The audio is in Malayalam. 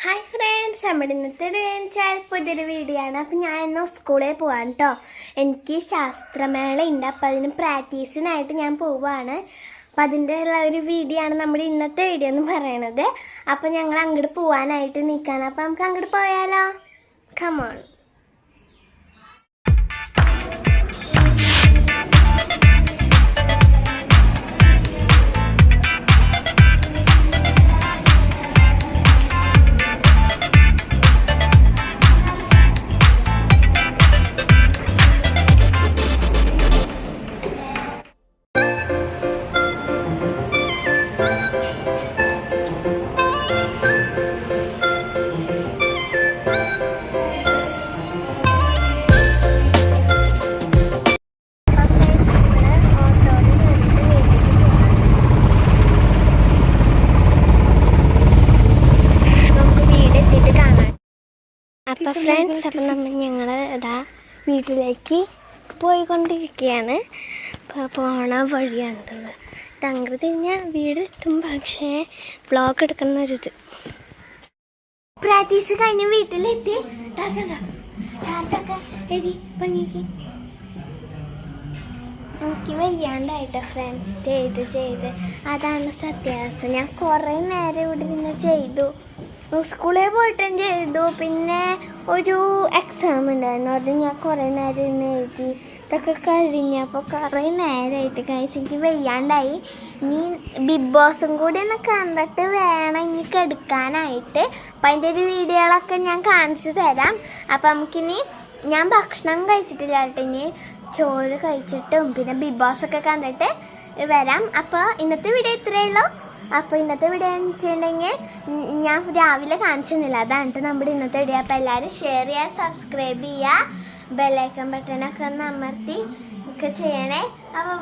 ഹായ് ഫ്രണ്ട്സ്, നമ്മുടെ ഇന്നത്തെ പുതിയൊരു വീഡിയോ ആണ്. അപ്പം ഞാൻ ഇന്ന് സ്കൂളിൽ പോവാണ് കേട്ടോ. എനിക്ക് ശാസ്ത്രമേള ഉണ്ട്. അപ്പം അതിന് പ്രാക്ടീസിനായിട്ട് ഞാൻ പോവാണ്. അപ്പം അതിൻ്റെ ഉള്ള ഒരു വീഡിയോ ആണ് നമ്മുടെ ഇന്നത്തെ വീഡിയോ എന്ന് പറയണത്. അപ്പം ഞങ്ങൾ അങ്ങോട്ട് പോവാനായിട്ട് നിൽക്കുകയാണ്. അപ്പം നമുക്ക് അങ്ങോട്ട് പോയാലോ? കമോൺ. അപ്പോൾ ഫ്രണ്ട്സ്, അപ്പം ഞങ്ങൾ ഇതാ വീട്ടിലേക്ക് പോയിക്കൊണ്ടിരിക്കുകയാണ്. പോണ വഴിയാണത്. അങ്ങോട്ട് തിരിഞ്ഞാൽ വീട് എത്തും. പക്ഷേ വ്ളോഗ് എടുക്കുന്ന ഒരിത്. പ്രാക്ടീസ് കഴിഞ്ഞ് വീട്ടിലെത്തി. എനിക്ക് വയ്യാണ്ടായിട്ടോ ഫ്രണ്ട്സ്, ചെയ്ത് അതാണ് സത്യാവസ്ഥ. ഞാൻ കുറേ നേരം ഇവിടെ നിന്ന് ചെയ്തു. സ്കൂളിൽ പോയിട്ടും ചെയ്തു. പിന്നെ ഒരു എക്സാം ഉണ്ടായിരുന്നു, അത് ഞാൻ കുറേ നേരം ഇന്ന് എഴുതി. ഇതൊക്കെ കഴിഞ്ഞപ്പോൾ കുറേ നേരമായിട്ട് കഴിച്ചിട്ട് വയ്യാണ്ടായി. ഇനി ബിഗ് ബോസും കൂടി ഒന്ന് കണ്ടിട്ട് വേണം ഇനി കെടുക്കാനായിട്ട്. അപ്പം അതിൻ്റെ ഒരു വീഡിയോകളൊക്കെ ഞാൻ കാണിച്ചു തരാം. അപ്പം നമുക്കിനി ഞാൻ ഭക്ഷണം കഴിച്ചിട്ടില്ല കേട്ടോ. ഇനി ചോറ് കഴിച്ചിട്ടും പിന്നെ ബിഗ് ബോസൊക്കെ കണ്ടിട്ട് വരാം. അപ്പോൾ ഇന്നത്തെ വീഡിയോ ഇത്രയേ ഉള്ളൂ. അപ്പോൾ ഇന്നത്തെ വീഡിയോ എന്ന് വെച്ചിട്ടുണ്ടെങ്കിൽ ഞാൻ രാവിലെ കാണിച്ചിരുന്നില്ല, അതാണ് നമ്മുടെ ഇന്നത്തെ വീഡിയോ. അപ്പോൾ എല്ലാവരും ഷെയർ ചെയ്യുക, സബ്സ്ക്രൈബ് ചെയ്യുക, ബെല്ലൈക്കൺ ബട്ടനൊക്കെ ഒന്ന് അമർത്തി ഒക്കെ ചെയ്യണേ. അപ്പോൾ